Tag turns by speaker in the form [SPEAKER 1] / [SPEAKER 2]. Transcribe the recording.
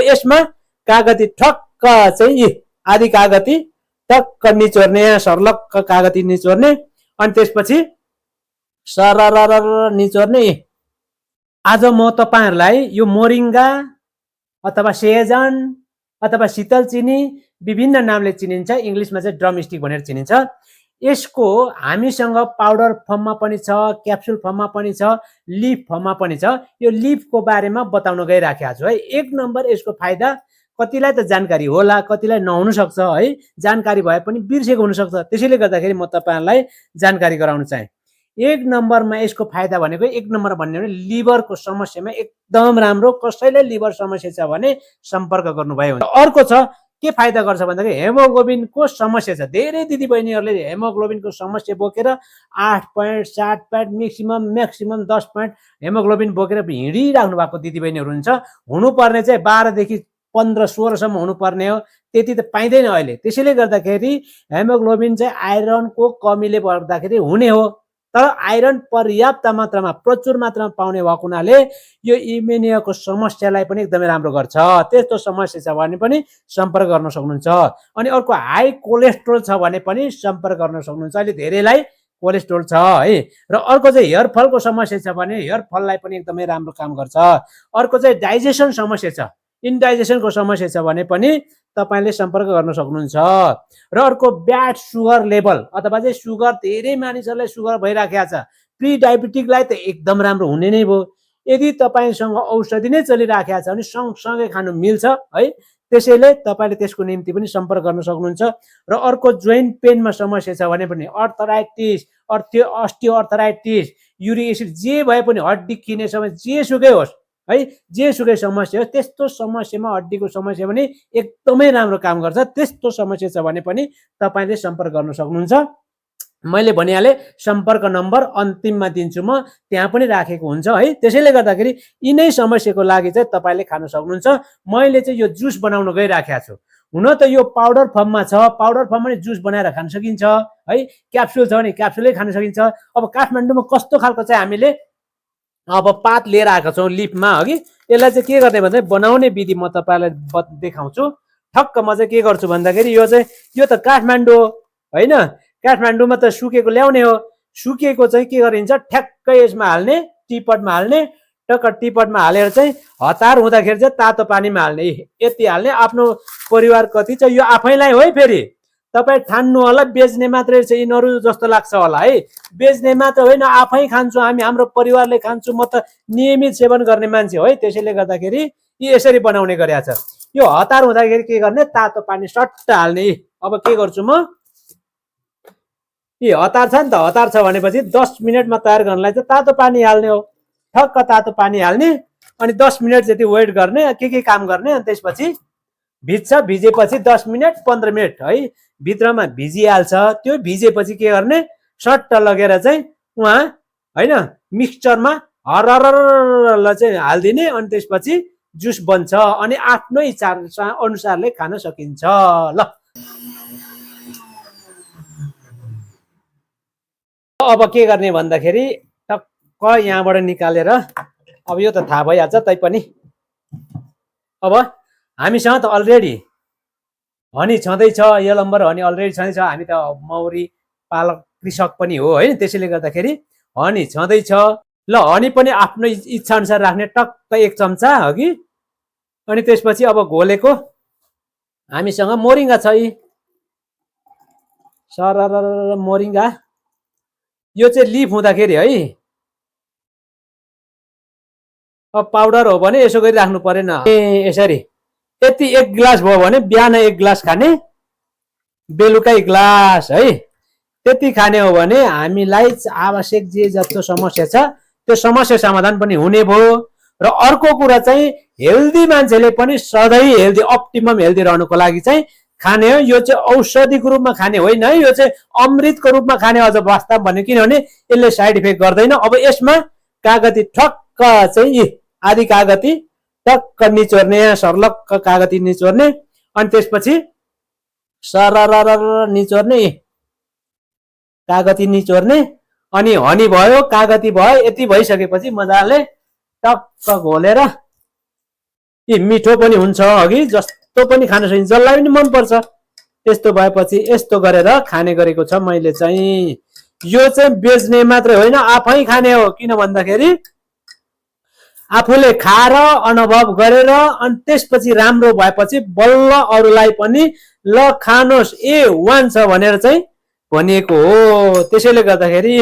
[SPEAKER 1] यसमा कागती ठक्क चाहिँ आधी कागती टक्क निचोर्ने, सर्लक्क कागती निचोर्ने, अनि त्यसपछि सरर निचोर्ने। आज म तपाईहरुलाई यो मोरिङ्गा अथवा सेजन अथवा शीतल चिनी विभिन्न नामले चिनिन्छ, इंग्लिशमा चाहिँ ड्रमस्टिक भनेर चिनिन्छ। यसको हामीसँग पाउडर फर्ममा पनि छ, क्याप्सुल फर्ममा पनि छ, लिफ फर्ममा पनि छ। यो लिफको बारेमा बताउन गइराखेको छु है। एक नम्बर यसको फाइदा कतिलाई त जानकारी होला, कतिलाई नहुन सक्छ है, जानकारी भए पनि बिर्सेको हुन सक्छ। त्यसैले गर्दाखेरि म तपाईहरुलाई जानकारी गराउन चाहे। एक नम्बरमा यसको फाइदा भनेको एक नम्बर भन्ने भने लिभरको समस्यामा एकदम राम्रो। कसैले लिभर समस्या छ भने सम्पर्क गर्नुभयो हुन्छ। अर्को छ के फाइदा गर्छ भन्दाखेरि हेमोग्लोबिनको समस्या छ। धेरै दिदीबहिनीहरूले हेमोग्लोबिनको समस्या बोकेर 8 point 7 point maximum 10 point haemoglobin बोकेर हिँडिराख्नु भएको दिदीबहिनीहरू हुन्छ। हुनुपर्ने चाहिँ 12 देखि 15 16 सम्म हुनुपर्ने हो, त्यति त पाइँदैन अहिले। त्यसैले गर्दाखेरि हेमोग्लोबिन चाहिँ आइरनको कमीले गर्दाखेरि हुने हो। तर आइरन पर्याप्त मात्रामा प्रचुर मात्रामा पाउने भएको हुनाले यो इम्युनियाको समस्यालाई पनि एकदमै राम्रो गर्छ। त्यस्तो समस्या छ भने पनि सम्पर्क गर्न सक्नुहुन्छ। अनि अर्को हाई कोलेस्ट्रोल छ भने पनि सम्पर्क गर्न सक्नुहुन्छ। अहिले धेरैलाई कोलेस्ट्रोल छ है। र अर्को चाहिँ हेयर फलको समस्या छ भने हेयर फललाई पनि एकदमै राम्रो काम गर्छ। अर्को चाहिँ डाइजेसन समस्या छ, इन्डाइजेसनको समस्या छ भने पनि तपाईले सम्पर्क गर्न सक्नुहुन्छ। र अर्को ब्याड सुगर लेभल अथवा चाहिँ सुगर धेरै मानिसहरूलाई सुगर भइराखेको छ, प्री डायबिटिकलाई त एकदम राम्रो हुने नै भयो। यदि तपाईसँग औषधि नै चलिराखेको छ भने सँगसँगै खानु मिल्छ है। त्यसैले तपाईले त्यसको निम्ति पनि सम्पर्क गर्न सक्नुहुन्छ। र अर्को जोइन्ट पेनमा समस्या छ भने पनि अर्थराइटिस, अस्टियोआर्थराइटिस, युरिक एसिड जे भए पनि हड्डी खिने समस्या जेसुकै होस् है, जेसुकै समस्या होस्, त्यस्तो समस्यामा हड्डीको समस्या पनि एकदमै राम्रो काम गर्छ। त्यस्तो समस्या छ भने पनि तपाईले सम्पर्क गर्न सक्नुहुन्छ। मैले भनिहाले सम्पर्क नम्बर अन्तिममा दिन्छु, म त्यहाँ पनि राखेको हुन्छ है। त्यसैले गर्दाखेरि यिनै समस्याको लागि चाहिँ तपाईले खान सक्नुहुन्छ। मैले चाहिँ यो जुस बनाउन गइराखेको छु। हुन त यो पाउडर फर्ममा छ, पाउडर फर्ममा पनि जुस बनाएर खान सकिन्छ है। क्याप्सुल छ भने क्याप्सुलै खान सकिन्छ। अब काठमाडौँमा कस्तो खालको चाहिँ हामीले अब पात लिएर आएको छौँ लिफमा अघि, यसलाई चाहिँ के गर्ने भन्दा बनाउने विधि म तपाईलाई देखाउँछु। ठक्क म चाहिँ के गर्छु भन्दाखेरि यो त काठमाडौँ होइन, काठमाडौँमा त सुकेको ल्याउने हो। सुकेको चाहिँ के गरिन्छ, ठ्याक्कै यसमा हाल्ने, टीपटमा हाल्ने, टक्क टीपटमा हालेर चाहिँ हतार हुँदाखेरि चाहिँ तातो पानीमा हाल्ने, यति हाल्ने। आफ्नो परिवार कति छ यो आफैलाई हो है। फेरि तपाईँ ठान्नु होला बेच्ने मात्रै छ यिनीहरू जस्तो लाग्छ होला है। बेच्ने मात्र होइन, आफै खान्छु हामी, हाम्रो परिवारले खान्छु, म त नियमित सेवन गर्ने मान्छे हो है। त्यसैले गर्दाखेरि यसरी बनाउने गरेको छ। यो हतार हुँदाखेरि के गर्ने, तातो पानी सट्ट हाल्ने। अब के गर्छु म, हतार छ नि त, हतार छ भनेपछि 10 मिनटमा तयार गर्नलाई चाहिँ तातो पानी हाल्ने हो। ठक्क तातो पानी हाल्ने, अनि 10 मिनट जति वेट गर्ने, के काम गर्ने। अनि त्यसपछि भिज्छ, भिजेपछि 10 मिनट 15 मिनट है भित्रमा भिजिहाल्छ। त्यो भिजेपछि के गर्ने, सट्ट लगेर चाहिँ उहाँ होइन मिक्सचरमा हरररल चाहिँ हालिदिने। अनि त्यसपछि जुस बन्छ अनि आफ्नो इच्छा अनुसारले खान सकिन्छ। ल अब के गर्ने भन्दाखेरि टक्क यहाँबाट निकालेर, अब यो त थाहा भइहाल्छ तैपनि, अब हामीसँग त अलरेडी हनी छँदैछ, यलम्बर हनी अलरेडी छँदैछ। हामी त मौरी पालक कृषक पनि हो है। त्यसैले गर्दाखेरि हनी छँदैछ। ल हनी पनि आफ्नो इच्छा अनुसार राख्ने, टक्क 1 चम्चा अघि। अनि त्यसपछि अब घोलेको हामीसँग मोरिङ्गा छ, सरर मोरिङ्गा। यो चाहिँ लिफ हुँदाखेरि है, अब पाउडर हो भने यसो गरी राख्नु परेन, यसरी यति 1 गिलास भयो भने बिहान 1 गिलास खाने, बेलुका 1 गिलास है। त्यति खाने हो भने हामीलाई आवश्यक जे जस्तो समस्या छ त्यो समस्या समाधान पनि हुने भयो। र अर्को कुरा चाहिँ हेल्दी मान्छेले पनि सधैँ हेल्दी, अप्टिमम हेल्दी रहनुको लागि चाहिँ खाने हो। यो चाहिँ औषधिको रूपमा खाने होइन है, यो चाहिँ अमृतको रूपमा खाने अझ वास्तव भन्ने, किनभने यसले साइड इफेक्ट गर्दैन। अब यसमा कागती ठक्क चाहिँ आधी कागती टक्क निचोर्ने, सर्लक्क कागती निचोर्ने, अनि त्यसपछि सरर निचोर्ने, कागती निचोर्ने, अनि हनी भयो, कागती भयो। यति भइसकेपछि मजाले टक्क घोलेर यी मिठो पनि हुन्छ अघि जस्तो पनि खान सकिन्छ जसलाई पनि मनपर्छ त्यस्तो भएपछि यस्तो गरेर खाने गरेको छ मैले चाहिँ यो चाहिँ बेच्ने मात्रै होइन आफै खाने हो किन भन्दाखेरि आफूले खाएर अनुभव गरेर अनि त्यसपछि राम्रो भएपछि बल्ल अरूलाई पनि ल खानुहोस् A1 छ भनेर चाहिँ भनिएको हो त्यसैले गर्दाखेरि